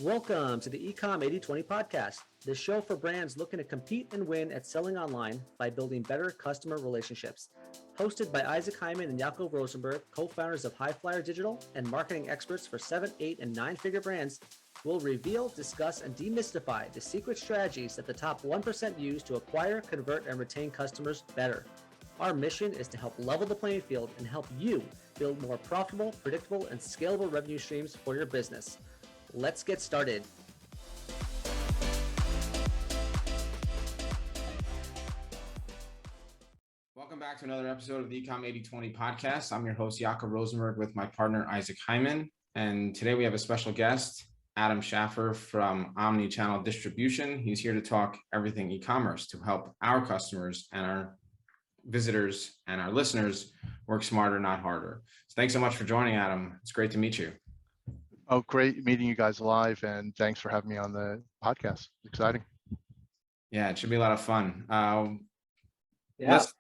Welcome to the Ecom 80/20 podcast, the show for brands looking to compete and win at selling online by building better customer relationships. Hosted by Isaac Hyman and Jaco Rosenberg, co-founders of Highflyer Digital and marketing experts for 7, 8, and 9-figure brands, we'll reveal, discuss, and demystify the secret strategies that the top 1% use to acquire, convert, and retain customers better. Our mission is to help level the playing field and help you build more profitable, predictable, and scalable revenue streams for your business. Let's get started. Welcome back to another episode of the Ecom 80/20 podcast. I'm your host, Jaco Rosenberg, with my partner, Isaac Hyman. And today we have a special guest, Adam Shaffer from Omnichannel Distribution. He's here to talk everything e-commerce to help our customers and our visitors and our listeners work smarter, not harder. So thanks so much for joining, Adam. It's great to meet you. Oh, great meeting you guys live, and thanks for having me on the podcast. Exciting. Yeah, it should be a lot of fun. Let's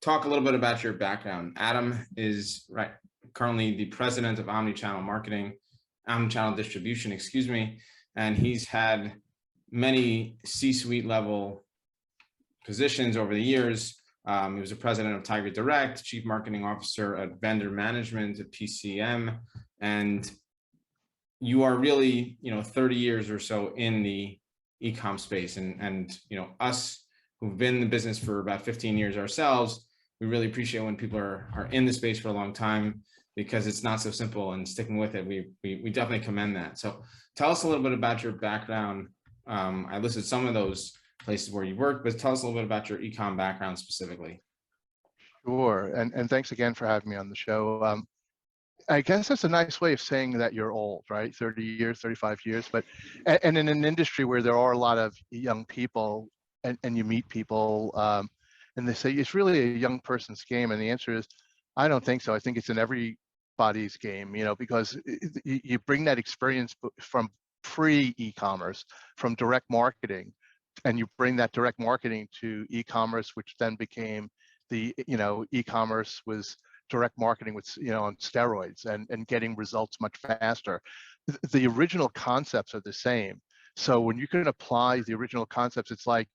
talk a little bit about your background. Adam is currently the president of Omnichannel Distribution, and he's had many C-suite level positions over the years. He was the president of Tiger Direct, chief marketing officer at vendor management at PCM, and you are really, 30 years or so in the e-com space, and us who've been in the business for about 15 years ourselves, we really appreciate when people are in the space for a long time, because it's not so simple, and sticking with it, we definitely commend that. So tell us a little bit about your background. I listed some of those places where you worked, but tell us a little bit about your e-com background specifically. Sure, and thanks again for having me on the show. I guess that's a nice way of saying that you're old, right? 30 years, 35 years, and in an industry where there are a lot of young people, and you meet people, and they say it's really a young person's game, and the answer is, I don't think so. I think it's in everybody's game, because you bring that experience from pre-e-commerce, from direct marketing, and you bring that direct marketing to e-commerce, which then became the, e-commerce was direct marketing with, on steroids, and getting results much faster. The original concepts are the same. So when you can apply the original concepts, it's like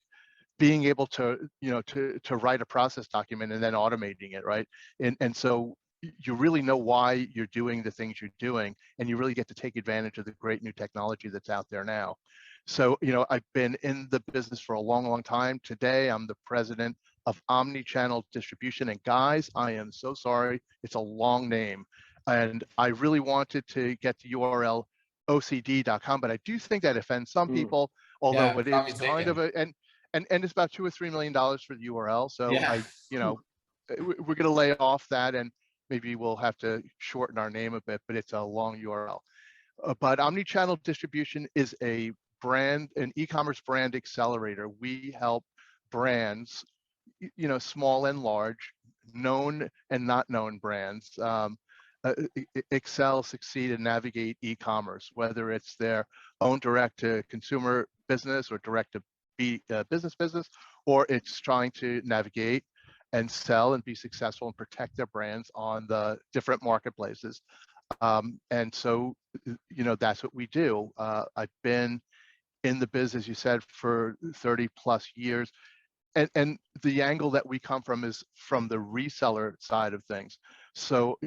being able to, to write a process document and then automating it, right? And so you really know why you're doing the things you're doing, and you really get to take advantage of the great new technology that's out there now. So, I've been in the business for a long, long time. Today, I'm the president of Omnichannel Distribution. And guys, I am so sorry. It's a long name. And I really wanted to get the URL ocd.com, but I do think that offends some people, although it is kind of and it's about $2 or $3 million for the URL. So we're going to lay off that, and maybe we'll have to shorten our name a bit, but it's a long URL. But Omnichannel Distribution is an e-commerce brand accelerator. We help brands, small and large, known and not known brands, excel, succeed, and navigate e-commerce, whether it's their own direct-to-consumer business or direct-to-business, or it's trying to navigate and sell and be successful and protect their brands on the different marketplaces. And so, that's what we do. I've been in the business, you said, for 30 plus years. And the angle that we come from is from the reseller side of things. So,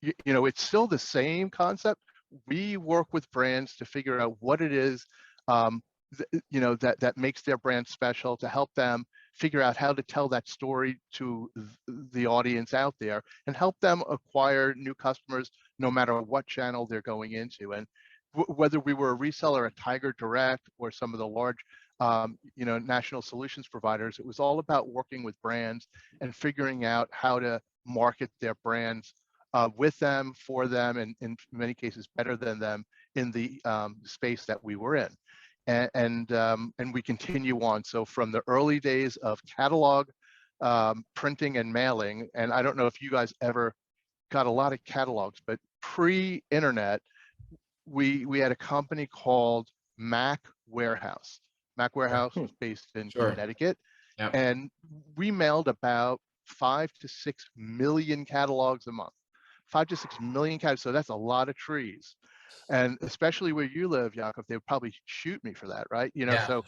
it's still the same concept. We work with brands to figure out what it is, that makes their brand special, to help them figure out how to tell that story to the audience out there, and help them acquire new customers no matter what channel they're going into. And whether we were a reseller at Tiger Direct or some of the large national solutions providers, it was all about working with brands and figuring out how to market their brands with them, for them, and in many cases better than them in the space that we were in. And we continue on. So from the early days of catalog printing and mailing, and I don't know if you guys ever got a lot of catalogs, but pre-internet, we had a company called Mac Warehouse. Mac Warehouse was based in Connecticut, and we mailed about 5 to 6 million catalogs a month. 5 to 6 million catalogs, so that's a lot of trees. And especially where you live, Yakov, they would probably shoot me for that, right? Yeah. So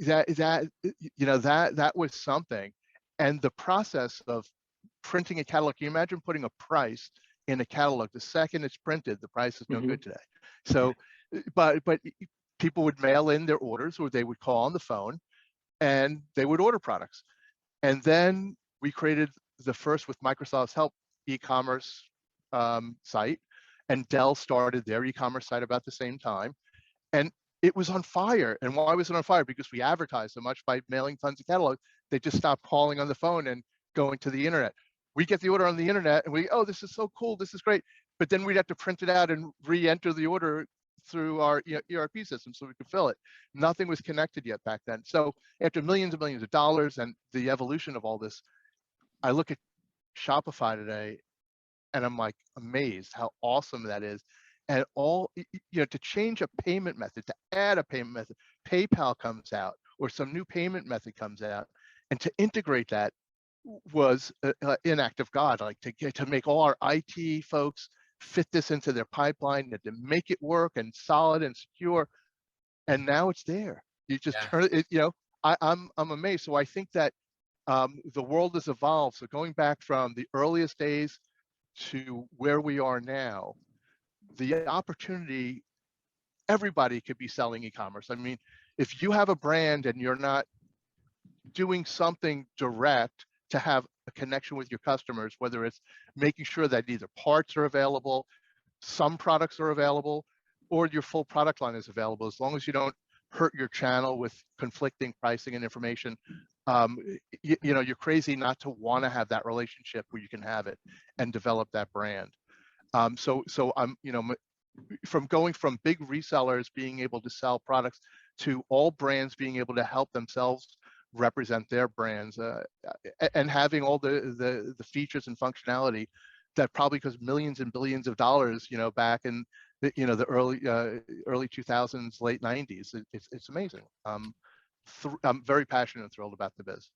that was something. And the process of printing a catalog, can you imagine putting a price in a catalog? The second it's printed, the price is no Mhm. good today. So, but people would mail in their orders, or they would call on the phone and they would order products. And then we created the first, with Microsoft's help, e-commerce site, and Dell started their e-commerce site about the same time. And it was on fire. And why was it on fire? Because we advertised so much by mailing tons of catalogs. They just stopped calling on the phone and going to the internet. We get the order on the internet and we, oh, this is so cool, this is great. But then we'd have to print it out and re-enter the order through our ERP system so we could fill it. Nothing was connected yet back then. So after millions and millions of dollars and the evolution of all this, I look at Shopify today and I'm like amazed how awesome that is. And all, to change a payment method, to add a payment method, PayPal comes out or some new payment method comes out, and to integrate that was an act of God, like to make all our IT folks fit this into their pipeline and to make it work and solid and secure. And now it's there. You just Yeah. turn it, I'm amazed. So I think that the world has evolved. So going back from the earliest days to where we are now, the opportunity, everybody could be selling e-commerce. I mean, if you have a brand and you're not doing something direct to have a connection with your customers, whether it's making sure that either parts are available, some products are available, or your full product line is available, as long as you don't hurt your channel with conflicting pricing and information, you're crazy not to want to have that relationship where you can have it and develop that brand. So I'm, from going from big resellers being able to sell products to all brands being able to help themselves represent their brands, and having all the features and functionality that probably cost millions and billions of dollars, back in the early 2000s, late 90s. It's amazing. I'm very passionate and thrilled about the biz.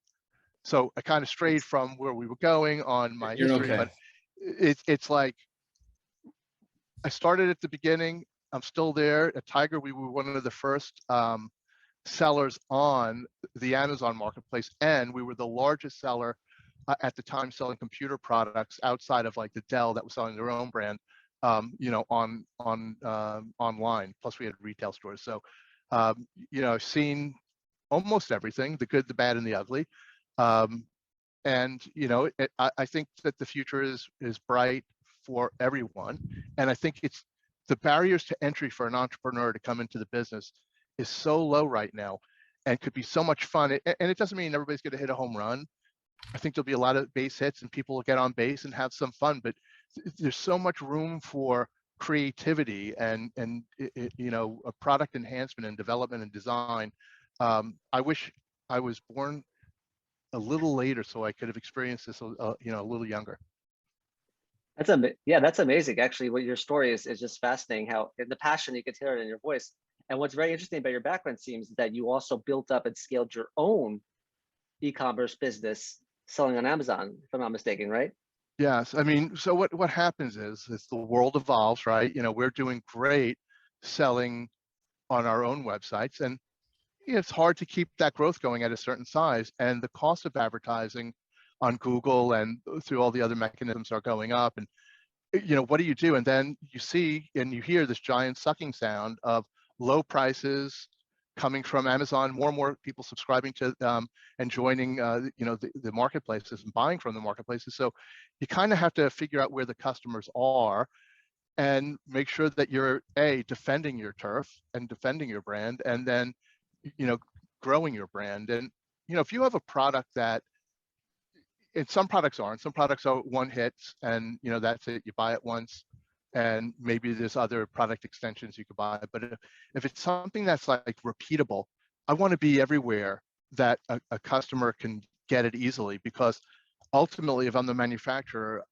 So I kind of strayed from where we were going on my You're history, okay. but it's like I started at the beginning. I'm still there. At Tiger, we were one of the first sellers on the Amazon marketplace, and we were the largest seller at the time selling computer products outside of like the Dell that was selling their own brand, online. Plus, we had retail stores. So, I've seen almost everything: the good, the bad, and the ugly. And I think that the future is bright for everyone. And I think it's the barriers to entry for an entrepreneur to come into the business is so low right now, and could be so much fun. And it doesn't mean everybody's going to hit a home run. I think there'll be a lot of base hits and people will get on base and have some fun, but there's so much room for creativity and a product enhancement and development and design. I wish I was born a little later so I could have experienced this, a little younger. That's amazing. Actually, what your story is just fascinating. How the passion, you could hear it in your voice. And what's very interesting about your background seems that you also built up and scaled your own e-commerce business selling on Amazon, if I'm not mistaken, right? Yes, I mean, so what happens is the world evolves, right? We're doing great selling on our own websites, and it's hard to keep that growth going at a certain size, and the cost of advertising on Google and through all the other mechanisms are going up. And what do you do? And then you see and you hear this giant sucking sound of low prices coming from Amazon, more and more people subscribing to and joining the marketplaces and buying from the marketplaces. So you kind of have to figure out where the customers are and make sure that you're defending your turf and defending your brand, and then growing your brand. And if you have a product that, and some products aren't, some products are one hits and that's it, you buy it once, and maybe there's other product extensions you could buy. But if it's something that's like repeatable, I want to be everywhere that a customer can get it easily, because ultimately, if I'm the manufacturer,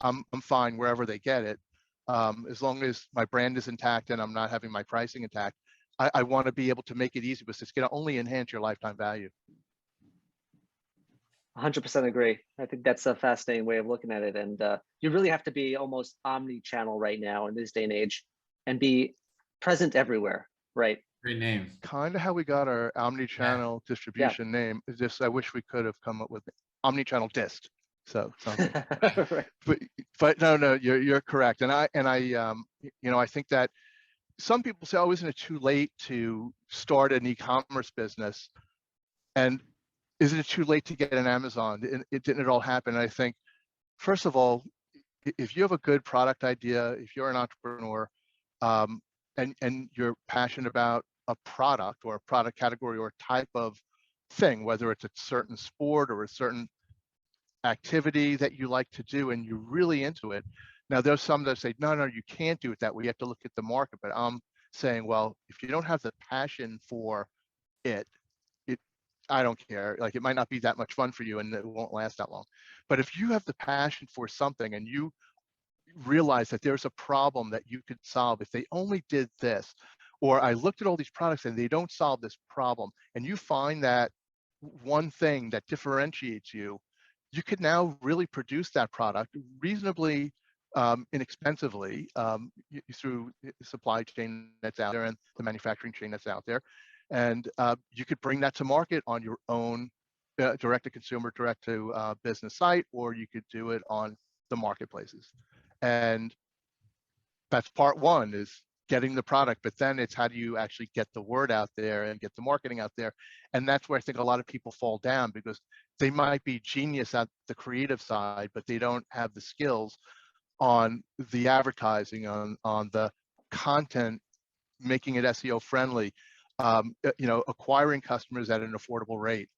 I'm fine wherever they get it, as long as my brand is intact and I'm not having my pricing intact. I want to be able to make it easy, because it's going to only enhance your lifetime value. 100% agree. I think that's a fascinating way of looking at it. And you really have to be almost omni-channel right now in this day and age. and be present everywhere, right? Great name. Kind of how we got our Yeah. omni-channel distribution name. Is just I wish we could have come up with omni-channel dist. So something. Right. But no, you're correct. And I I think that some people say, oh, isn't it too late to start an e-commerce business? And isn't it too late to get an Amazon? And it didn't all happen. I think, first of all, if you have a good product idea, if you're an entrepreneur, um, and you're passionate about a product or a product category or type of thing, whether it's a certain sport or a certain activity that you like to do and you're really into it. Now, there's some that say, no, you can't do it that way. You have to look at the market. But I'm saying, well, if you don't have the passion for it, I don't care. Like, it might not be that much fun for you and it won't last that long. But if you have the passion for something and you realize that there's a problem that you could solve if they only did this, or I looked at all these products and they don't solve this problem, and you find that one thing that differentiates you, you could now really produce that product reasonably inexpensively through the supply chain that's out there and the manufacturing chain that's out there. And you could bring that to market on your own direct-to-consumer, direct-to-business site, or you could do it on the marketplaces. And that's part one, is getting the product, but then it's how do you actually get the word out there and get the marketing out there. And that's where I think a lot of people fall down, because they might be genius at the creative side, but they don't have the skills on the advertising, on the content, making it SEO friendly, acquiring customers at an affordable rate.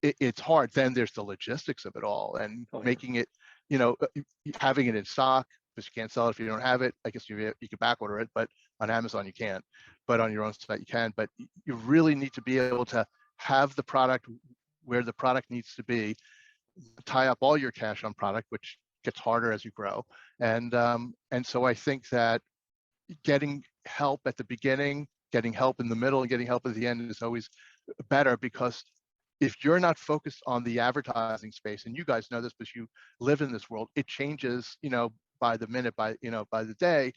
It's hard. Then there's the logistics of it all, and making it, having it in stock, because you can't sell it if you don't have it. I guess you can back order it, but on Amazon you can't. But on your own site you can. But you really need to be able to have the product where the product needs to be, tie up all your cash on product, which gets harder as you grow. And so I think that getting help at the beginning, getting help in the middle, and getting help at the end is always better, because if you're not focused on the advertising space, and you guys know this because you live in this world, it changes, by the minute, by the day.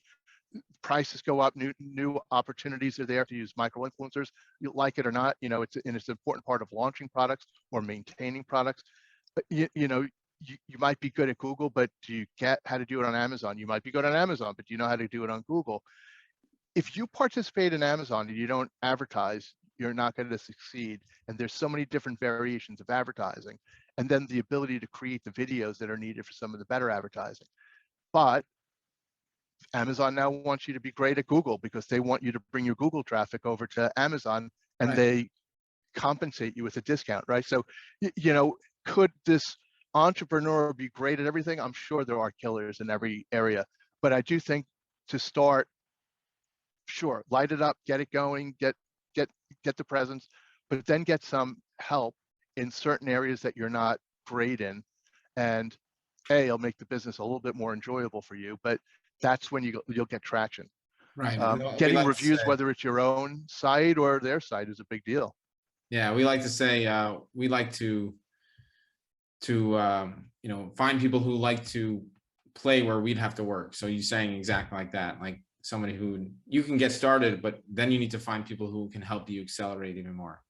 Prices go up, new opportunities are there to use micro influencers. You like it or not, it's an important part of launching products or maintaining products. But you might be good at Google, but do you get how to do it on Amazon? You might be good on Amazon, but do you know how to do it on Google? If you participate in Amazon and you don't advertise, you're not going to succeed. And there's so many different variations of advertising, and then the ability to create the videos that are needed for some of the better advertising. But Amazon now wants you to be great at Google, because they want you to bring your Google traffic over to Amazon, and they compensate you with a discount, right? So, could this entrepreneur be great at everything? I'm sure there are killers in every area, but I do think to start, sure, light it up, get it going, get the presence, but then get some help in certain areas that you're not great in, and it'll make the business a little bit more enjoyable for you. But that's when you'll get traction. Right. Getting like reviews, whether it's your own site or their site, is a big deal. Yeah, we like to say we like to find people who like to play where we'd have to work. So you're saying exactly like that, like somebody who you can get started, but then you need to find people who can help you accelerate even more.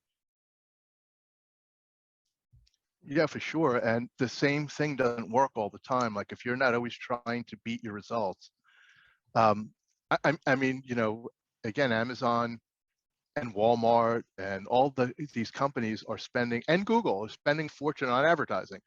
Yeah, for sure. And the same thing doesn't work all the time. Like, if you're not always trying to beat your results, I mean, again, Amazon and Walmart and all these companies are spending, and Google is spending fortune on advertising,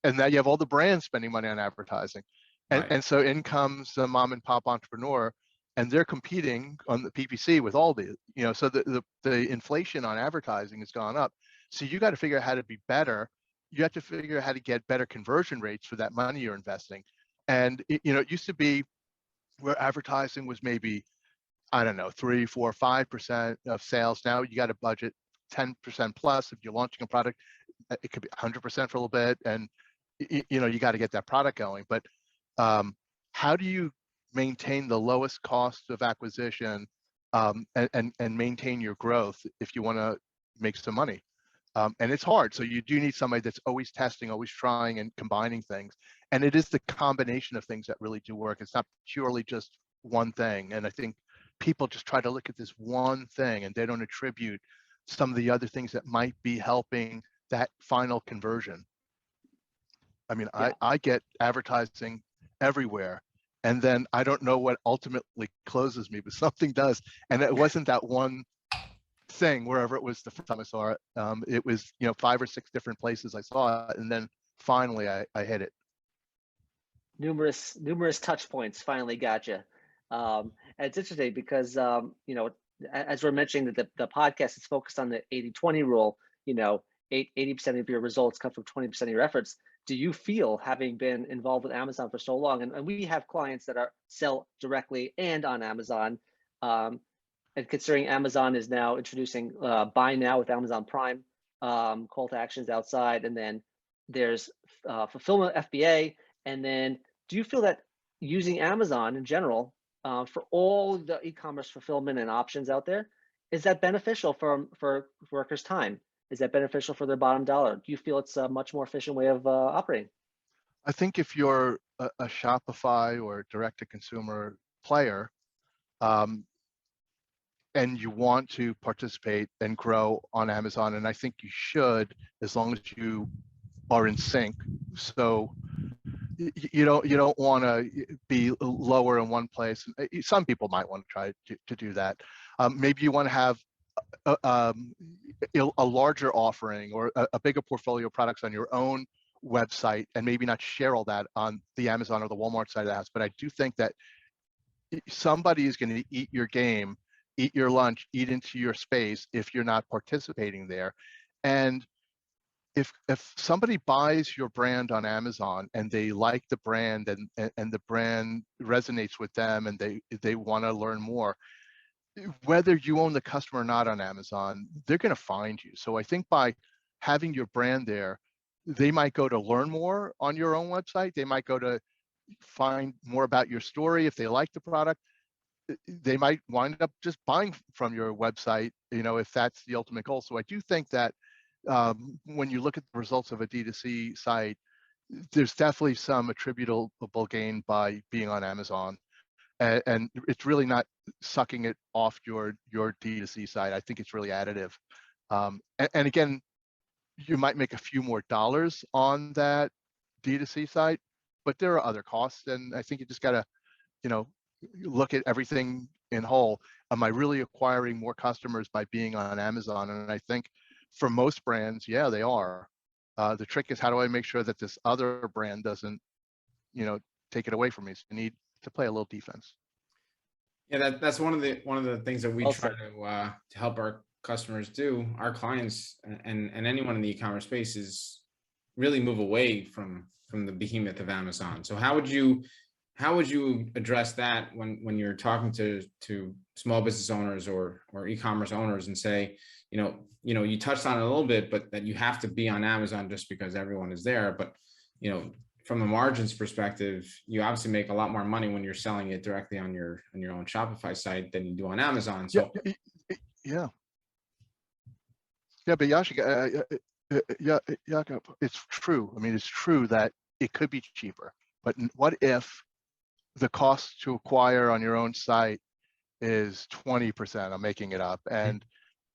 and now you have all the brands spending money on advertising. And so in comes the mom and pop entrepreneur, and they're competing on the PPC with all the, so the inflation on advertising has gone up. So you got to figure out how to be better. You have to figure out how to get better conversion rates for that money you're investing. And it used to be where advertising was maybe, I don't know, 3, 4, 5% of sales. Now you got to budget 10% plus. If you're launching a product, it could be 100% for a little bit, and you got to get that product going. But how do you maintain the lowest cost of acquisition and maintain your growth if you want to make some money? And it's hard. So you do need somebody that's always testing, always trying and combining things. And it is the combination of things that really do work. It's not purely just one thing. And I think people just try to look at this one thing and they don't attribute some of the other things that might be helping that final conversion. I mean, Yeah. I get advertising everywhere, and then I don't know what ultimately closes me, but something does. And it wasn't that one thing wherever it was the first time I saw it. It was, 5 or 6 different places I saw it, and then finally I hit it. Numerous touch points finally got you. And it's interesting because as we're mentioning that the podcast is focused on the 80-20 rule. 80% of your results come from 20% of your efforts. Do you feel, having been involved with Amazon for so long, and we have clients that sell directly and on Amazon, and considering Amazon is now introducing buy now with Amazon Prime call to actions outside, and then there's fulfillment FBA, and then do you feel that using Amazon in general for all the e-commerce fulfillment and options out there, is that beneficial for workers' time? Is that beneficial for their bottom dollar? Do you feel it's a much more efficient way of operating? I think if you're a Shopify or direct-to-consumer player, and you want to participate and grow on Amazon, and I think you should, as long as you are in sync. So you don't want to be lower in one place. Some people might want to try to do that. Maybe you want to have a larger offering or a bigger portfolio of products on your own website, and maybe not share all that on the Amazon or the Walmart side of the house. But I do think that somebody is going to eat your game, eat your lunch, eat into your space if you're not participating there. And if somebody buys your brand on Amazon and they like the brand and the brand resonates with them and they want to learn more, whether you own the customer or not on Amazon, they're going to find you. So I think by having your brand there, they might go to learn more on your own website. They might go to find more about your story. If they like the product, they might wind up just buying from your website, if that's the ultimate goal. So I do think that when you look at the results of a D2C site, there's definitely some attributable gain by being on Amazon. And it's really not sucking it off your D2C side. I think it's really additive. And again, you might make a few more dollars on that D2C site, but there are other costs. And I think you just got to, look at everything in whole. Am I really acquiring more customers by being on Amazon? And I think for most brands, yeah, they are. The trick is, how do I make sure that this other brand doesn't, take it away from me? So you need to play a little defense. Yeah, that's one of the things that we Well try said. to help our customers do, our clients and anyone in the e-commerce space, is really move away from the behemoth of Amazon. So how would you address that when you're talking to small business owners or e-commerce owners and say, you touched on it a little bit, but that you have to be on Amazon just because everyone is there. But, from a margins perspective, you obviously make a lot more money when you're selling it directly on your own Shopify site than you do on Amazon. So Yeah. But Jakob, it's true. I mean, it's true that it could be cheaper, but what if the cost to acquire on your own site is 20%? I'm making it up. And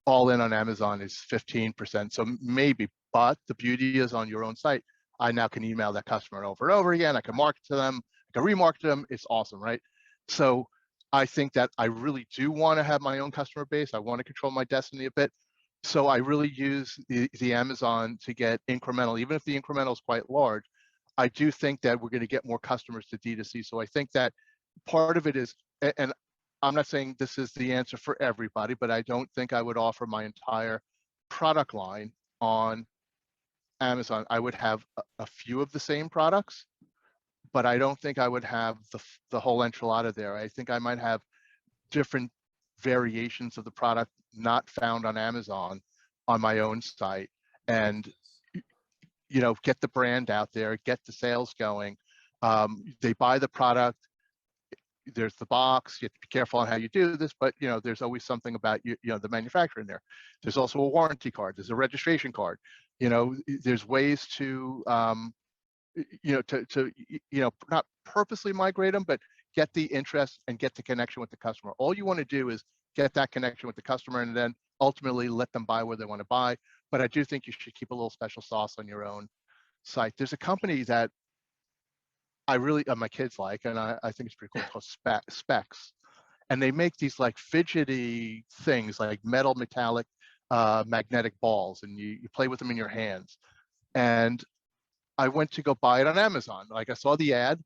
all in on Amazon is 15%. So maybe, but the beauty is, on your own site, I now can email that customer over and over again. I can market to them, I can remarket to them. It's awesome, right? So I think that I really do want to have my own customer base. I want to control my destiny a bit. So I really use the Amazon to get incremental, even if the incremental is quite large. I do think that we're going to get more customers to D2C. So I think that part of it is, and I'm not saying this is the answer for everybody, but I don't think I would offer my entire product line on Amazon. I would have a few of the same products, but I don't think I would have the whole enchilada there. I think I might have different variations of the product not found on Amazon on my own site, and get the brand out there, get the sales going. They buy the product. There's the box. You have to be careful on how you do this, but there's always something about the manufacturer in there. There's also a warranty card. There's a registration card. There's ways to not purposely migrate them, but get the interest and get the connection with the customer. All you want to do is get that connection with the customer and then ultimately let them buy where they want to buy. But I do think you should keep a little special sauce on your own site. There's a company that I really, my kids like, and I think it's pretty cool, it's called Specs. And they make these like fidgety things, like metal metallic magnetic balls, and you play with them in your hands. And I went to go buy it on Amazon. Like I saw the ad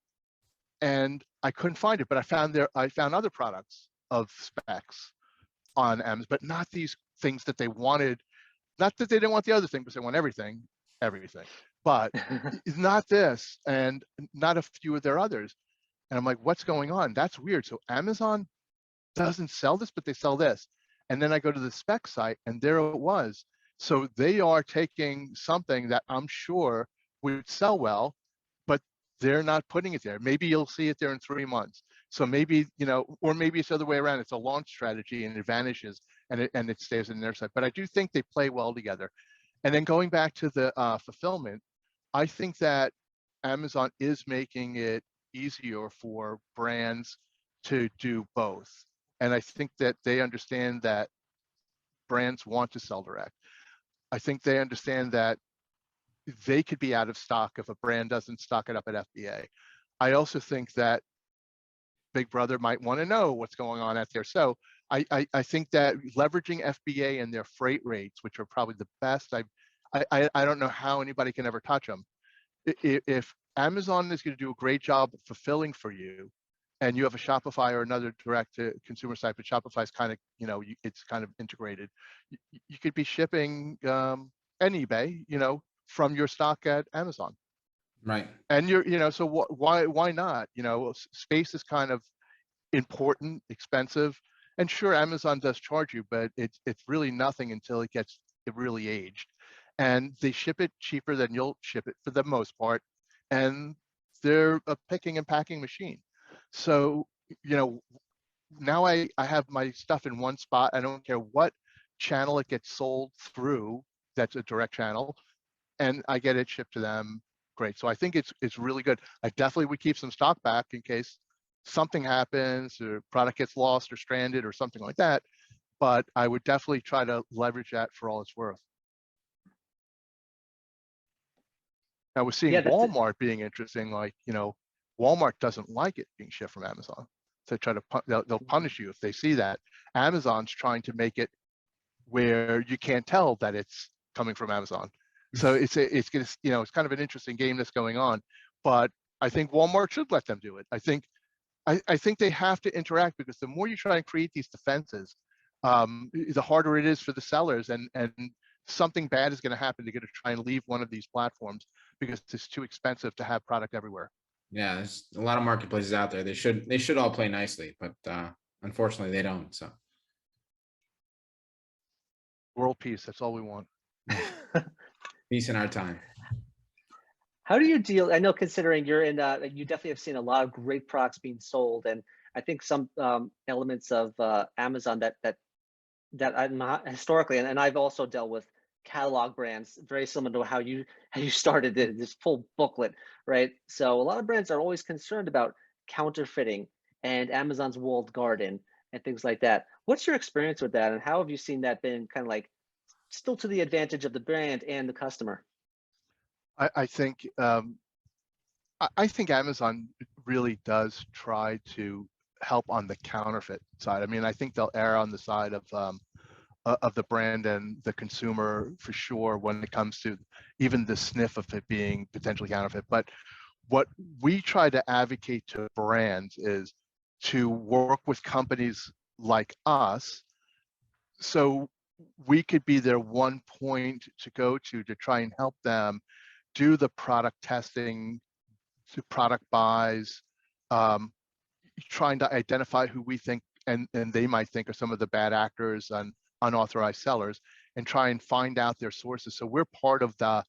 and I couldn't find it, but I found other products of Specs on Amazon, but not these things that they wanted. Not that they didn't want the other thing, but they want everything, but not this and not a few of their others. And I'm like, what's going on? That's weird. So Amazon doesn't sell this, but they sell this. And then I go to the spec site and there it was. So they are taking something that I'm sure would sell well, but they're not putting it there. Maybe you'll see it there in 3 months. So maybe, or maybe it's the other way around. It's a launch strategy and it vanishes and it stays in their site. But I do think they play well together. And then going back to the fulfillment, I think that Amazon is making it easier for brands to do both. And I think that they understand that brands want to sell direct. I think they understand that they could be out of stock if a brand doesn't stock it up at FBA. I also think that Big Brother might want to know what's going on out there. So I think that leveraging FBA and their freight rates, which are probably the best, I don't know how anybody can ever touch them. If Amazon is going to do a great job fulfilling for you, and you have a Shopify or another direct to consumer site, but Shopify is kind of, it's kind of integrated. You could be shipping and eBay, from your stock at Amazon. Right. And so why not? Space is kind of important, expensive, and sure, Amazon does charge you, but it's really nothing until it gets really aged. And they ship it cheaper than you'll ship it for the most part. And they're a picking and packing machine. So, now I have my stuff in one spot. I don't care what channel it gets sold through. That's a direct channel. And I get it shipped to them. Great. So I think it's really good. I definitely would keep some stock back in case something happens or product gets lost or stranded or something like that. But I would definitely try to leverage that for all it's worth. Now we're seeing Walmart being interesting. Like, Walmart doesn't like it being shipped from Amazon. So they'll punish you if they see that. Amazon's trying to make it where you can't tell that it's coming from Amazon. So it's kind of an interesting game that's going on. But I think Walmart should let them do it. I think they have to interact, because the more you try and create these defenses, the harder it is for the sellers, and something bad is going to happen to get to try and leave one of these platforms because it's too expensive to have product everywhere. Yeah, there's a lot of marketplaces out there. They should all play nicely, but unfortunately they don't. So world peace, that's all we want. Peace in our time. How do you deal? I know, considering you're in, you definitely have seen a lot of great products being sold, and I think some elements of Amazon that I'm not historically, and I've also dealt with catalog brands very similar to how you started this full booklet, right? So a lot of brands are always concerned about counterfeiting and Amazon's walled garden and things like that. What's your experience with that, and how have you seen that been kind of like still to the advantage of the brand and the customer? I think Amazon really does try to help on the counterfeit side. I mean, I think they'll err on the side of the brand and the consumer for sure when it comes to even the sniff of it being potentially counterfeit. But what we try to advocate to brands is to work with companies like us, so we could be their one point to go to try and help them do the product testing, to product buys, trying to identify who we think and they might think are some of the bad actors and unauthorized sellers, and try and find out their sources. So we're part of the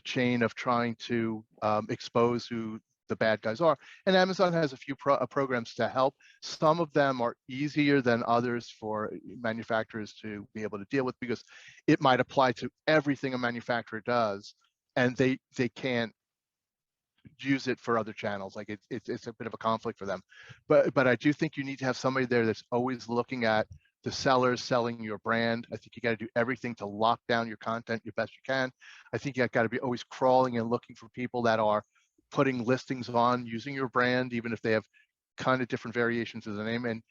chain of trying to expose who the bad guys are. And Amazon has a few programs to help. Some of them are easier than others for manufacturers to be able to deal with, because it might apply to everything a manufacturer does, and they can't use it for other channels. Like it's a bit of a conflict for them. But I do think you need to have somebody there that's always looking at the sellers selling your brand. I think you got to do everything to lock down your content the best you can. I think you got to be always crawling and looking for people that are putting listings on using your brand, even if they have kind of different variations of the name. And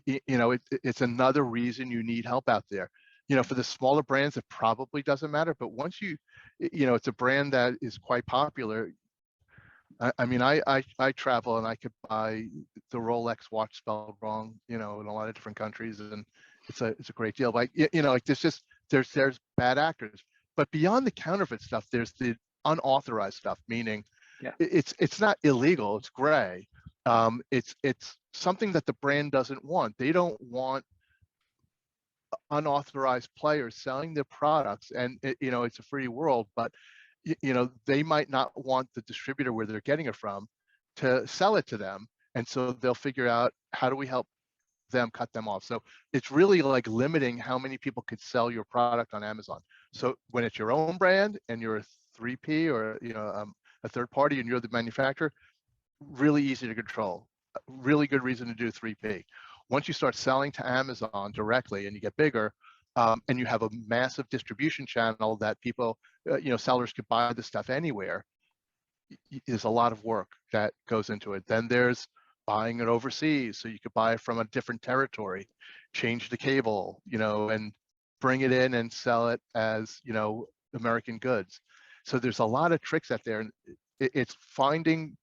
it's another reason you need help out there. For the smaller brands, it probably doesn't matter. But once it's a brand that is quite popular. I mean, I travel and I could buy the Rolex watch spelled wrong, in a lot of different countries, and it's a great deal. Like like there's bad actors, but beyond the counterfeit stuff, there's the unauthorized stuff. Meaning, it's not illegal, it's gray. It's something that the brand doesn't want. They don't want unauthorized players selling their products, and it's a free world, but they might not want the distributor where they're getting it from to sell it to them, and so they'll figure out, how do we help them cut them off? So it's really like limiting how many people could sell your product on Amazon. So when it's your own brand and you're a 3P or a third party and you're the manufacturer, really easy to control. Really good reason to do 3P. Once you start selling to Amazon directly and you get bigger, and you have a massive distribution channel that people, sellers could buy the stuff anywhere, there's a lot of work that goes into it. Then there's buying it overseas, so you could buy it from a different territory, change the cable, and bring it in and sell it as, American goods. So there's a lot of tricks out there, and it's finding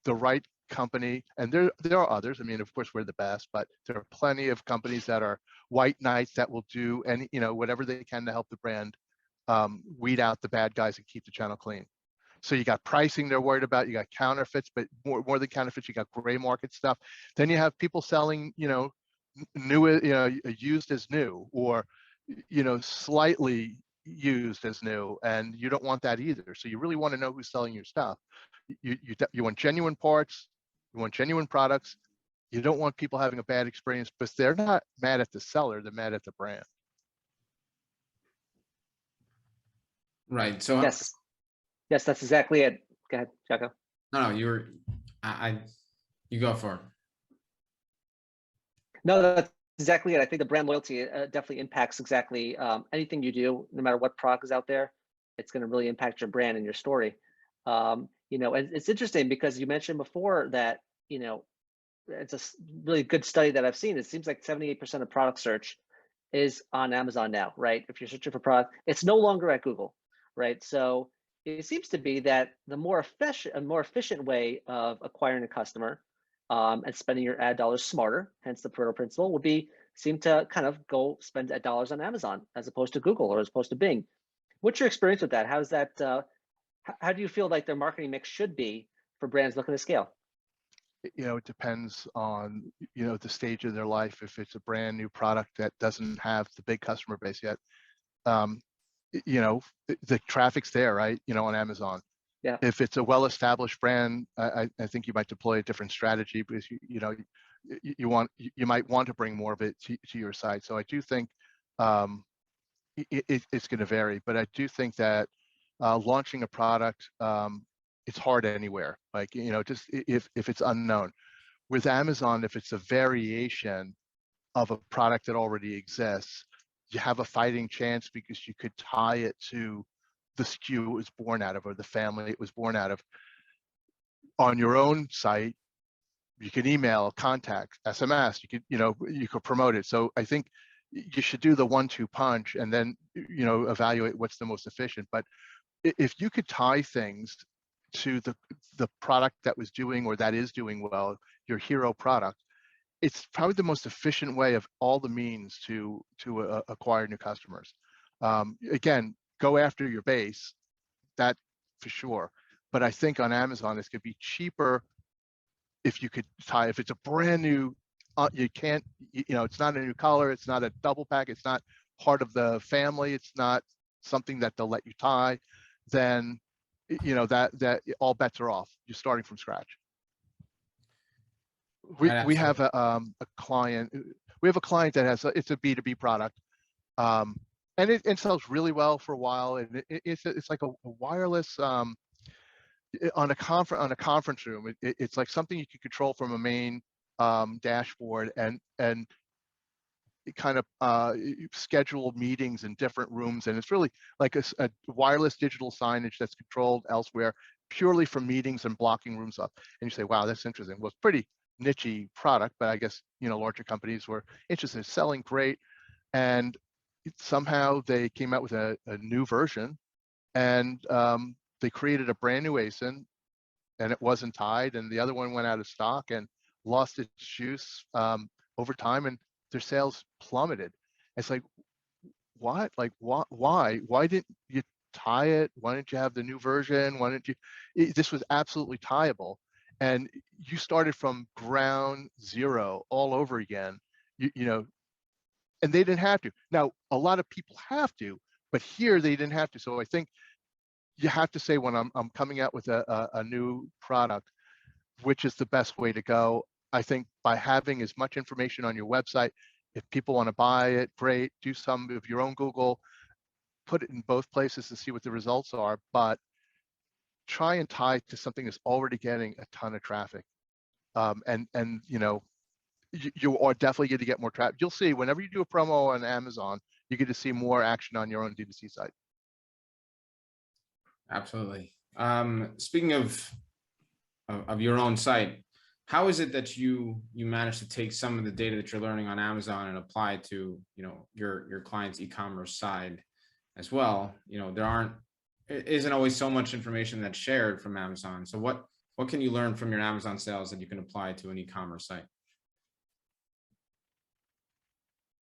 the right company. And there are others. I mean, of course, we're the best, but there are plenty of companies that are white knights that will do any, whatever they can to help the brand weed out the bad guys and keep the channel clean. So you got pricing they're worried about, you got counterfeits, but more than counterfeits, you got gray market stuff. Then you have people selling, new, used as new, or, slightly used as new, and you don't want that either. So you really want to know who's selling your stuff. You want genuine parts, you want genuine products. You don't want people having a bad experience, but they're not mad at the seller, they're mad at the brand. Right. So Yes, that's exactly it. Go ahead, Jaco. no, you go for it. No, that's exactly it. I think the brand loyalty definitely impacts exactly anything you do, no matter what product is out there. It's going to really impact your brand and your story. And it's interesting because you mentioned before that, it's a really good study that I've seen. It seems like 78% of product search is on Amazon now, right? If you're searching for product, it's no longer at Google, right? So it seems to be that the more efficient way of acquiring a customer and spending your ad dollars smarter, hence the Pareto principle, would seem to kind of go spend ad dollars on Amazon as opposed to Google or as opposed to Bing. What's your experience with that? How's that? How do you feel like their marketing mix should be for brands looking to scale? It depends on, the stage of their life. If it's a brand new product that doesn't have the big customer base yet, the traffic's there, right? On Amazon. Yeah. If it's a well-established brand, I think you might deploy a different strategy, because you might want to bring more of it to your site. So I do think it's going to vary, but I do think that launching a product, it's hard anywhere. Like, just if it's unknown. With Amazon, if it's a variation of a product that already exists, you have a fighting chance because you could tie it to the SKU it was born out of, or the family it was born out of. On your own site, you can email, contact, SMS, you could promote it. So I think you should do the 1-2 punch and then, evaluate what's the most efficient. But if you could tie things to the product that was doing, or that is doing well, your hero product, it's probably the most efficient way of all the means to acquire new customers. Again, go after your base, that for sure. But I think on Amazon, it's going to be cheaper if you could tie. If it's a brand new, you can't, it's not a new color, it's not a double pack, it's not part of the family, it's not something that they'll let you tie, then that all bets are off. You're starting from scratch. We have a client. We have a client that has it's a B2B product, and it sells really well for a while. And it's like a wireless. on a conference room, it's like something you can control from a main dashboard, and kind of schedule meetings in different rooms, and it's really like a wireless digital signage that's controlled elsewhere purely from meetings and blocking rooms up. And you say, wow, that's interesting. Well, it's pretty niche product, but I guess, you know, larger companies were interested in selling great, and somehow they came out with a new version, and they created a brand new ASIN, and it wasn't tied, and the other one went out of stock and lost its juice over time, and their sales plummeted. It's like, what? Like, why didn't you tie it? Why didn't you have the new version? Why didn't you? This was absolutely tieable, and you started from ground zero all over again. You know, and they didn't have to. Now, a lot of people have to, but here they didn't have to. So I think you have to say, when I'm coming out with a new product, which is the best way to go. I think by having as much information on your website, if people want to buy it, great. Do some of your own Google, put it in both places to see what the results are, but try and tie it to something that's already getting a ton of traffic. And you know, you are definitely going to get more traffic. You'll see whenever you do a promo on Amazon, you get to see more action on your own D2C site. Absolutely. Speaking of your own site, how is it that you manage to take some of the data that you're learning on Amazon and apply it to, you know, your client's e-commerce side as well? You know, it isn't always so much information that's shared from Amazon. So what can you learn from your Amazon sales that you can apply to an e-commerce site?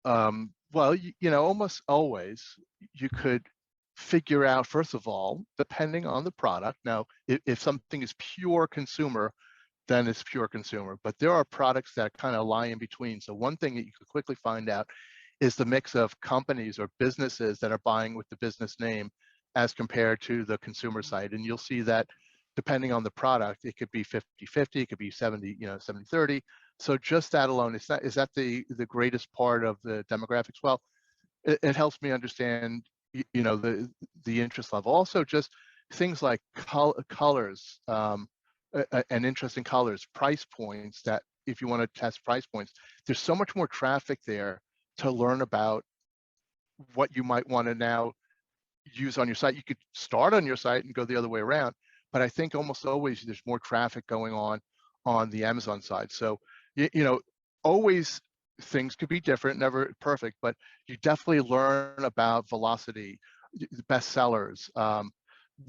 Well, you know, almost always you could figure out, first of all, depending on the product. Now, if something is pure consumer, then it's pure consumer. But there are products that kind of lie in between. So one thing that you could quickly find out is the mix of companies or businesses that are buying with the business name as compared to the consumer side. And you'll see that depending on the product, it could be 50-50, it could be 70-30. So just that alone, is that the greatest part of the demographics? Well, it helps me understand, you know, the interest level. Also, just things like colors, and interesting colors, price points, that if you want to test price points, there's so much more traffic there to learn about what you might want to now use on your site. You could start on your site and go the other way around, but I think almost always there's more traffic going on the Amazon side. So, you know, always things could be different, never perfect, but you definitely learn about velocity, bestsellers.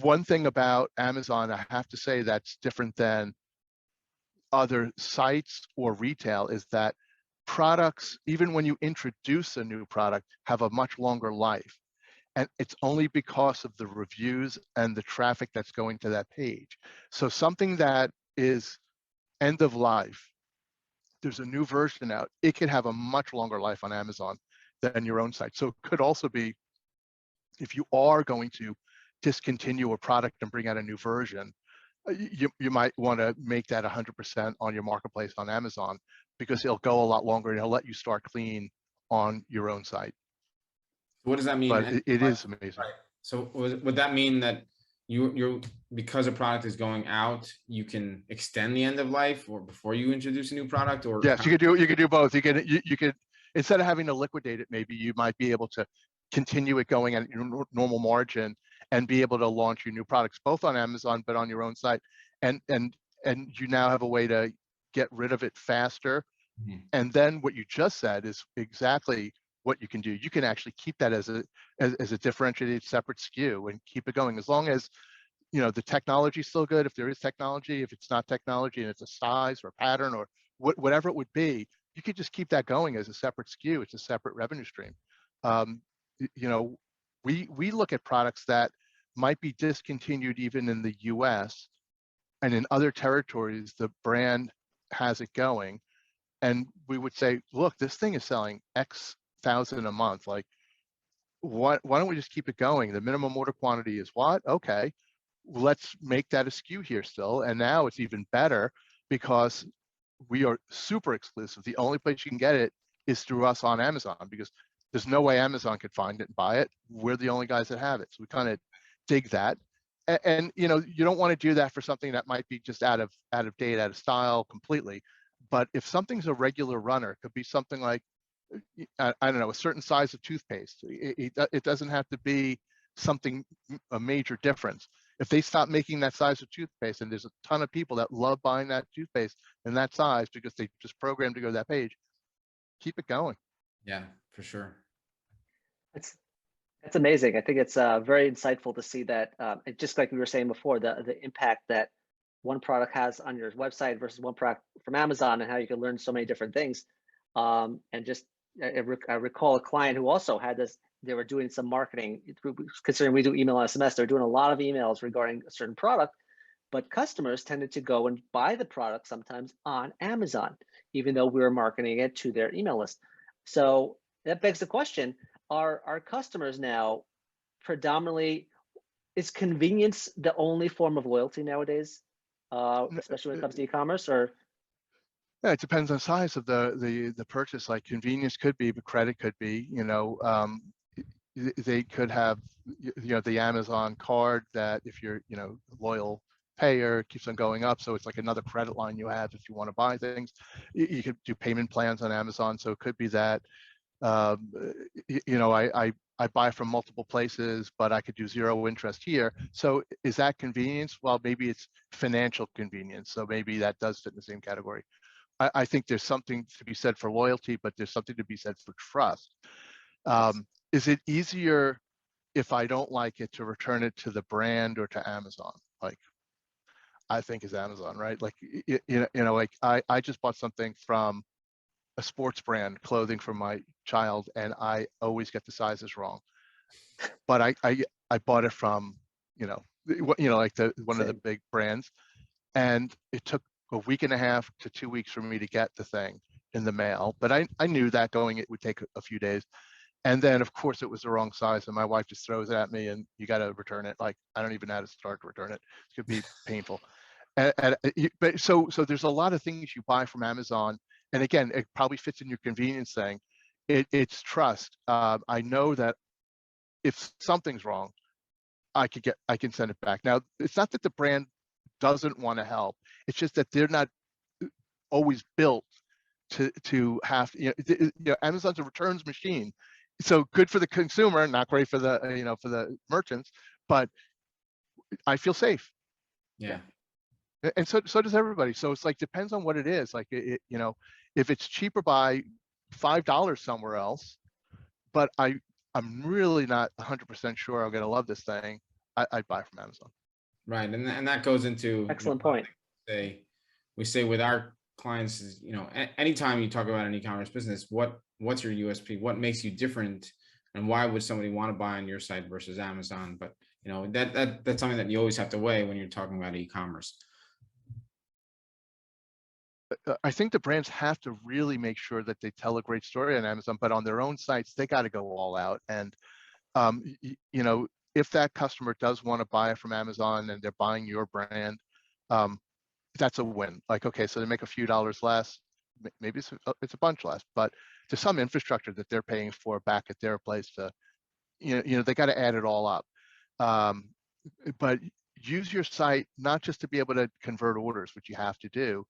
One thing about Amazon, I have to say, that's different than other sites or retail, is that products, even when you introduce a new product, have a much longer life. And it's only because of the reviews and the traffic that's going to that page. So something that is end of life, there's a new version out, it could have a much longer life on Amazon than your own site. So it could also be, if you are going to discontinue a product and bring out a new version, you might want to make that 100% on your marketplace on Amazon, because it'll go a lot longer and it'll let you start clean on your own site. What does that mean? But it is amazing. Right. So would that mean that you're because a product is going out, you can extend the end of life, or before you introduce a new product? Or yes, you could do both. You could, instead of having to liquidate it, maybe you might be able to continue it going at your normal margin and be able to launch your new products both on Amazon but on your own site, and you now have a way to get rid of it faster. Mhm. And then what you just said is exactly what you can do. You can actually keep that as a differentiated separate SKU and keep it going, as long as, you know, the technology is still good. If there is technology, if it's not technology and it's a size or a pattern or whatever it would be, you could just keep that going as a separate SKU. It's a separate revenue stream. You know, we look at products that might be discontinued even in the US, and in other territories the brand has it going, and we would say, look, this thing is selling X thousand a month. Like, why don't we just keep it going? The minimum order quantity is what? Okay, let's make that a SKU here still. And now it's even better because we are super exclusive. The only place you can get it is through us on Amazon, because there's no way Amazon could find it and buy it. We're the only guys that have it. So we kind of dig that. and you know, you don't want to do that for something that might be just out of date, out of style completely. But if something's a regular runner, it could be something like, I don't know, a certain size of toothpaste. It doesn't have to be something, a major difference. If they stop making that size of toothpaste, and there's a ton of people that love buying that toothpaste in that size because they just programmed to go to that page, keep it going. Yeah, for sure. It's amazing. I think it's very insightful to see that, just like we were saying before, the impact that one product has on your website versus one product from Amazon, and how you can learn so many different things. And just I recall a client who also had this. They were doing some marketing, considering we do email and SMS. They're doing a lot of emails regarding a certain product, but customers tended to go and buy the product sometimes on Amazon, even though we were marketing it to their email list. So that begs the question: are our customers now predominantly, is convenience the only form of loyalty nowadays, especially when it comes to e-commerce? Or Yeah, it depends on size of the purchase. Like convenience could be, but credit could be. You know, they could have, you know, the Amazon card that if you're, you know, loyal payer, keeps on going up. So it's like another credit line you have if you want to buy things. You could do payment plans on Amazon. So it could be that, you know, I buy from multiple places, but I could do zero interest here. So is that convenience? Well, maybe it's financial convenience. So maybe that does fit in the same category. I think there's something to be said for loyalty, but there's something to be said for trust. Is it easier if I don't like it to return it to the brand or to Amazon? Like, I think is Amazon, right? Like, you know, like I just bought something from a sports brand, clothing for my child, and I always get the sizes wrong. But I bought it from, you know, like one of the big brands, and it took a week and a half to 2 weeks for me to get the thing in the mail. But I knew that going, it would take a few days. And then of course it was the wrong size, and my wife just throws it at me, and you got to return it. Like, I don't even know how to start to return it. It could be painful. But so there's a lot of things you buy from Amazon. And again, it probably fits in your convenience thing. It's trust. I know that if something's wrong, I can send it back. Now, it's not that the brand doesn't want to help. It's just that they're not always built to have, you know, Amazon's a returns machine. So good for the consumer, not great for the, you know, for the merchants, but I feel safe. Yeah. And so does everybody. So it's like, depends on what it is. Like, you know, if it's cheaper by $5 somewhere else, but I'm really not 100% sure I'm going to love this thing, I'd buy from Amazon. Right. And that goes into, excellent point. We say with our clients is, you know, anytime you talk about an e-commerce business, what's your USP? What makes you different? And why would somebody want to buy on your site versus Amazon? But, you know, that's something that you always have to weigh when you're talking about e-commerce. I think the brands have to really make sure that they tell a great story on Amazon, but on their own sites, they got to go all out. And, you know, if that customer does want to buy it from Amazon and they're buying your brand, that's a win. Like, okay, so they make a few dollars less, maybe it's a bunch less, but there's some infrastructure that they're paying for back at their place to, you know, they got to add it all up. But use your site not just to be able to convert orders, which you have to do,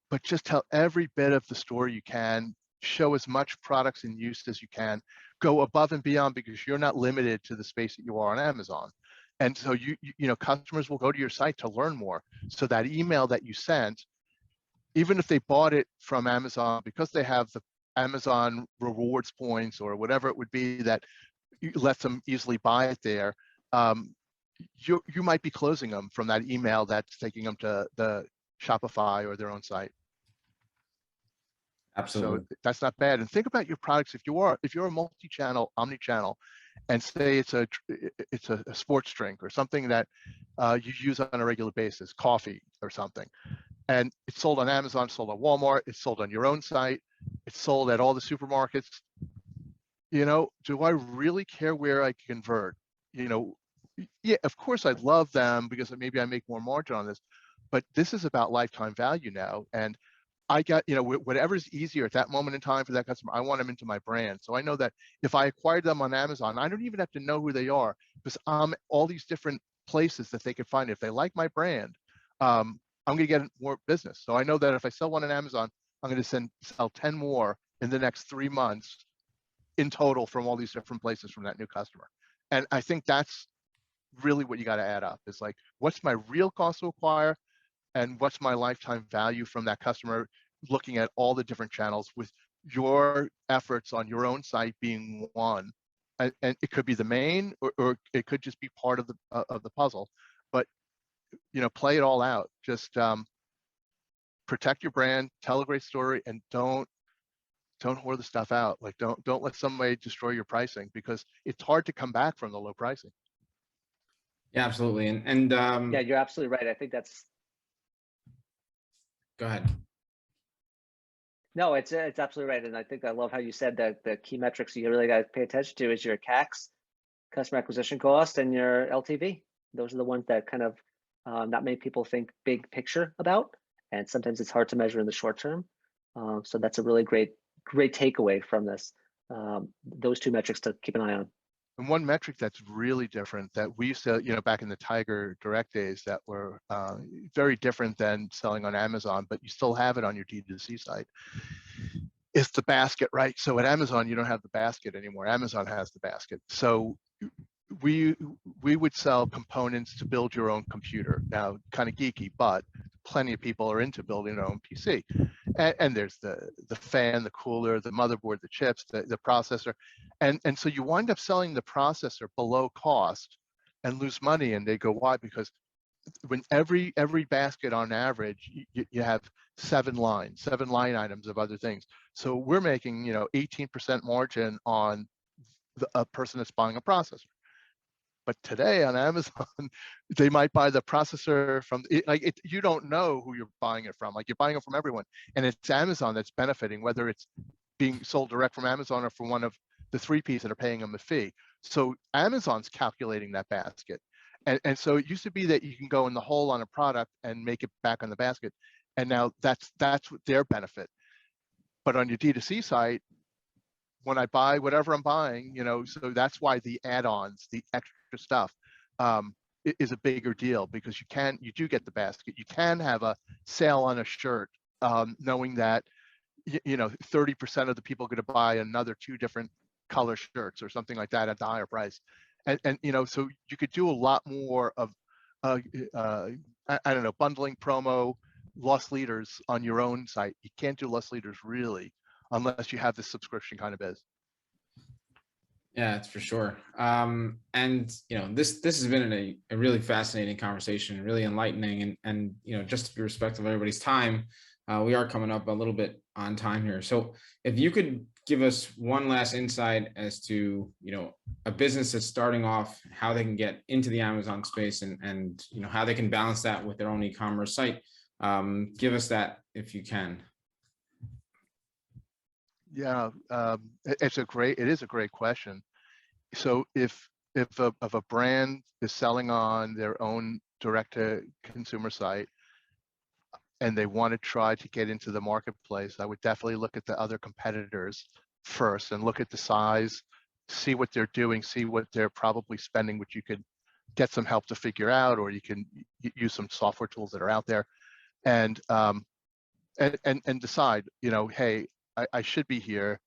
but just tell every bit of the story you can, show as much products in use as you can, go above and beyond, because you're not limited to the space that you are on Amazon. And so you know, customers will go to your site to learn more. So that email that you sent, even if they bought it from Amazon, because they have the Amazon rewards points or whatever it would be that lets them easily buy it there, you might be closing them from that email that's taking them to the Shopify or their own site. Absolutely. So that's not bad. And think about your products. If you're a multi-channel, omni-channel, and say it's a sports drink or something that you use on a regular basis, coffee or something, and it's sold on Amazon, sold on Walmart, it's sold on your own site, it's sold at all the supermarkets. You know, do I really care where I convert? You know, yeah, of course I'd love them because maybe I make more margin on this, but this is about lifetime value now. And I got, you know, whatever's easier at that moment in time for that customer, I want them into my brand. So I know that if I acquired them on Amazon, I don't even have to know who they are, because all these different places that they could find. If they like my brand, I'm going to get more business. So I know that if I sell one on Amazon, I'm going to sell 10 more in the next 3 months in total from all these different places from that new customer. And I think that's really what you got to add up. Is like, what's my real cost to acquire, and what's my lifetime value from that customer, looking at all the different channels, with your efforts on your own site being one. And it could be the main, or it could just be part of the puzzle. But play it all out. Just protect your brand, tell a great story, and don't whore the stuff out. Like, don't let somebody destroy your pricing, because it's hard to come back from the low pricing. Yeah, absolutely. And Yeah, you're absolutely right. I think that's. Go ahead. No, it's absolutely right. And I think I love how you said that the key metrics you really got to pay attention to is your CACs, customer acquisition cost, and your LTV. Those are the ones that kind of not many people think big picture about. And sometimes it's hard to measure in the short term. So that's a really great takeaway from this. Those two metrics to keep an eye on. And one metric that's really different that we used to, back in the Tiger Direct days, that were very different than selling on Amazon, but you still have it on your D2C site, is the basket, right? So at Amazon, you don't have the basket anymore. Amazon has the basket. So we would sell components to build your own computer. Now, kind of geeky, but plenty of people are into building their own PC. And there's the fan, the cooler, the motherboard, the chips, the processor. And so you wind up selling the processor below cost and lose money. And they go, why? Because when every basket on average, you have 7 line items of other things. So we're making 18% margin on a person that's buying a processor. But today on Amazon, they might buy the processor from, you don't know who you're buying it from. Like, you're buying it from everyone. And it's Amazon that's benefiting, whether it's being sold direct from Amazon or from one of the 3Ps that are paying them a fee. So Amazon's calculating that basket. And so it used to be that you can go in the hole on a product and make it back on the basket. And now that's what their benefit. But on your D2C site, when I buy whatever I'm buying, so that's why the add-ons, the extra stuff, is a bigger deal, because you do get the basket. You can have a sale on a shirt, knowing that 30% of the people are going to buy another 2 different color shirts or something like that at the higher price. And so you could do a lot more of I don't know, bundling promo, loss leaders on your own site. You can't do loss leaders really unless you have this subscription kind of biz. Yeah, it's for sure. And this has been a really fascinating conversation, really enlightening, and just to be respectful of everybody's time, we are coming up a little bit on time here. So if you could give us one last insight as to a business that's starting off, how they can get into the Amazon space, and how they can balance that with their own e-commerce site, give us that if you can. Yeah, it is a great question. So if a brand is selling on their own direct to consumer site and they want to try to get into the marketplace, I would definitely look at the other competitors first and look at the size, see what they're doing, see what they're probably spending, which you could get some help to figure out, or you can use some software tools that are out there, and decide, hey, I should be here.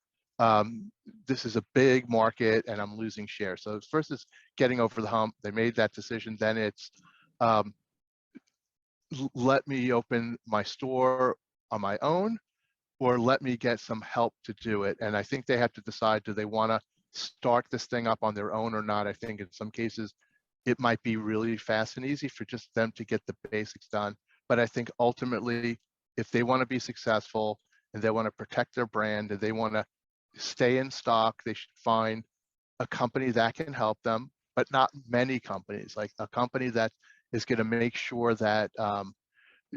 This is a big market and I'm losing share. So first is getting over the hump. They made that decision. Then it's let me open my store on my own, or let me get some help to do it. And I think they have to decide, do they want to start this thing up on their own or not? I think in some cases it might be really fast and easy for just them to get the basics done. But I think ultimately, if they want to be successful and they want to protect their brand and they want to stay in stock, they should find a company that can help them, but not many companies, like a company that is going to make sure that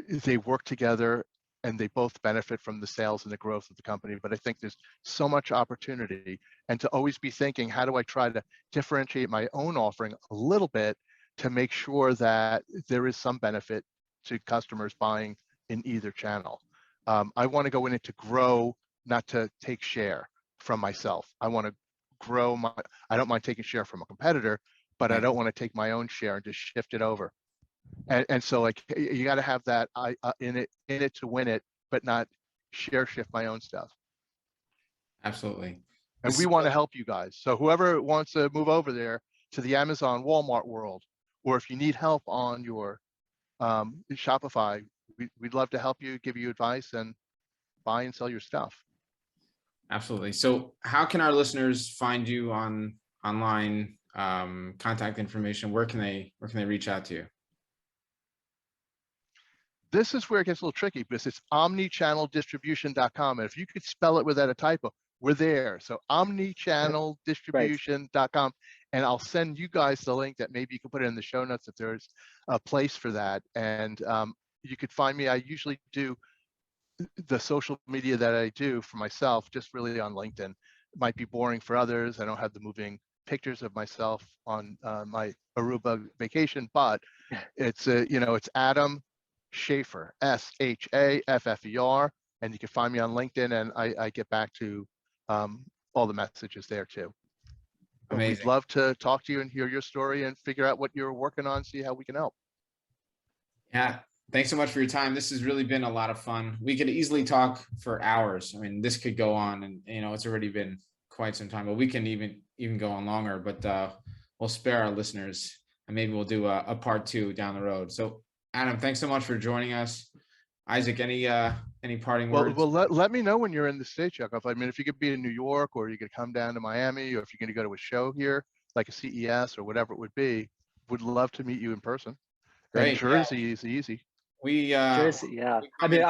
they work together and they both benefit from the sales and the growth of the company. But I think there's so much opportunity, and to always be thinking, how do I try to differentiate my own offering a little bit to make sure that there is some benefit to customers buying in either channel. I want to go in it to grow, not to take share from myself. I want to grow I don't mind taking share from a competitor, but I Right. don't want to take my own share and just shift it over. And so like you got to have that in it to win it, but not share shift my own stuff. Absolutely. And we want to help you guys. So whoever wants to move over there to the Amazon Walmart world, or if you need help on your Shopify, we'd love to help you, give you advice, and buy and sell your stuff. Absolutely. So how can our listeners find you online, contact information? Where can they reach out to you? This is where it gets a little tricky because it's omnichanneldistribution.com. And if you could spell it without a typo, we're there. So omnichanneldistribution.com. And I'll send you guys the link that maybe you can put it in the show notes if there's a place for that. And you could find me. I usually do the social media that I do for myself, just really on LinkedIn. It might be boring for others. I don't have the moving pictures of myself on my Aruba vacation, but it's it's Adam Shaffer, Shaffer, and you can find me on LinkedIn, and I get back to all the messages there too. And Amazing. we'd love to talk to you and hear your story and figure out what you're working on, see how we can help. Yeah. Thanks so much for your time. This has really been a lot of fun. We could easily talk for hours. I mean, this could go on, and it's already been quite some time, but we can even go on longer, but we'll spare our listeners, and maybe we'll do a part 2 down the road. So Adam, thanks so much for joining us. Isaac, any parting words? Well, let me know when you're in the States, Yakov. I mean, if you could be in New York, or you could come down to Miami, or if you're going to go to a show here, like a CES or whatever it would be, would love to meet you in person. Great. And Jersey is easy. Jersey, yeah. I mean,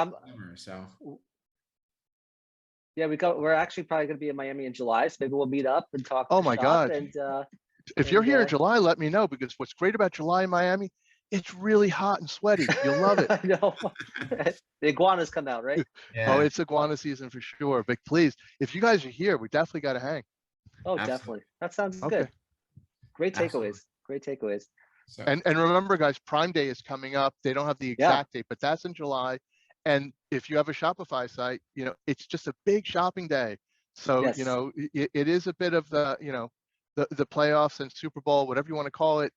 we're actually probably going to be in Miami in July, so maybe we'll meet up and talk. Oh my God! And if you're here in July, let me know, because what's great about July in Miami, it's really hot and sweaty. You'll love it. I know. The iguanas come out, right? Yeah. Oh, it's iguana season for sure. But please, if you guys are here, we definitely got to hang. Oh, absolutely. Definitely. That sounds good. Great takeaways. Absolutely. Great takeaways. So. And remember, guys, Prime Day is coming up. They don't have the exact date, but that's in July. And if you have a Shopify site, it's just a big shopping day. So, yes. It is a bit of the playoffs and Super Bowl, whatever you want to call it.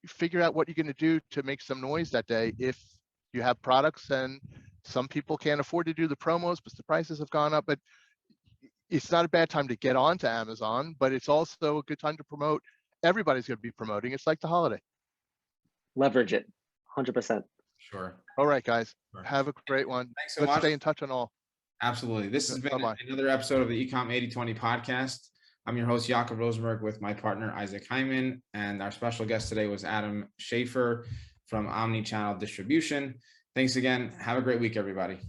Figure out what you're going to do to make some noise that day. If you have products, and some people can't afford to do the promos because the prices have gone up, but it's not a bad time to get onto Amazon, but it's also a good time to promote. Everybody's going to be promoting. It's like the holiday. Leverage it. 100%. Sure. All right, guys. Sure. Have a great one. Thanks so Let's much. Stay in touch on all. Absolutely. This has been another episode of the Ecom 80/20 podcast. I'm your host, Jakob Rosenberg, with my partner, Isaac Hyman. And our special guest today was Adam Shaffer from Omnichannel Distribution. Thanks again. Have a great week, everybody.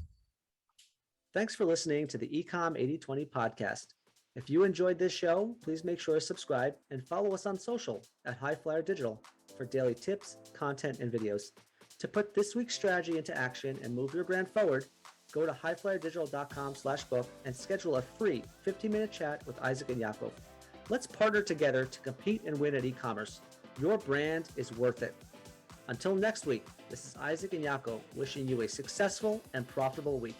Thanks for listening to the Ecom 80/20 podcast. If you enjoyed this show, please make sure to subscribe and follow us on social at Highflyer Digital for daily tips, content, and videos. To put this week's strategy into action and move your brand forward, go to highflyerdigital.com/book and schedule a free 15-minute chat with Isaac and Yakov. Let's partner together to compete and win at e-commerce. Your brand is worth it. Until next week, this is Isaac and Yakov wishing you a successful and profitable week.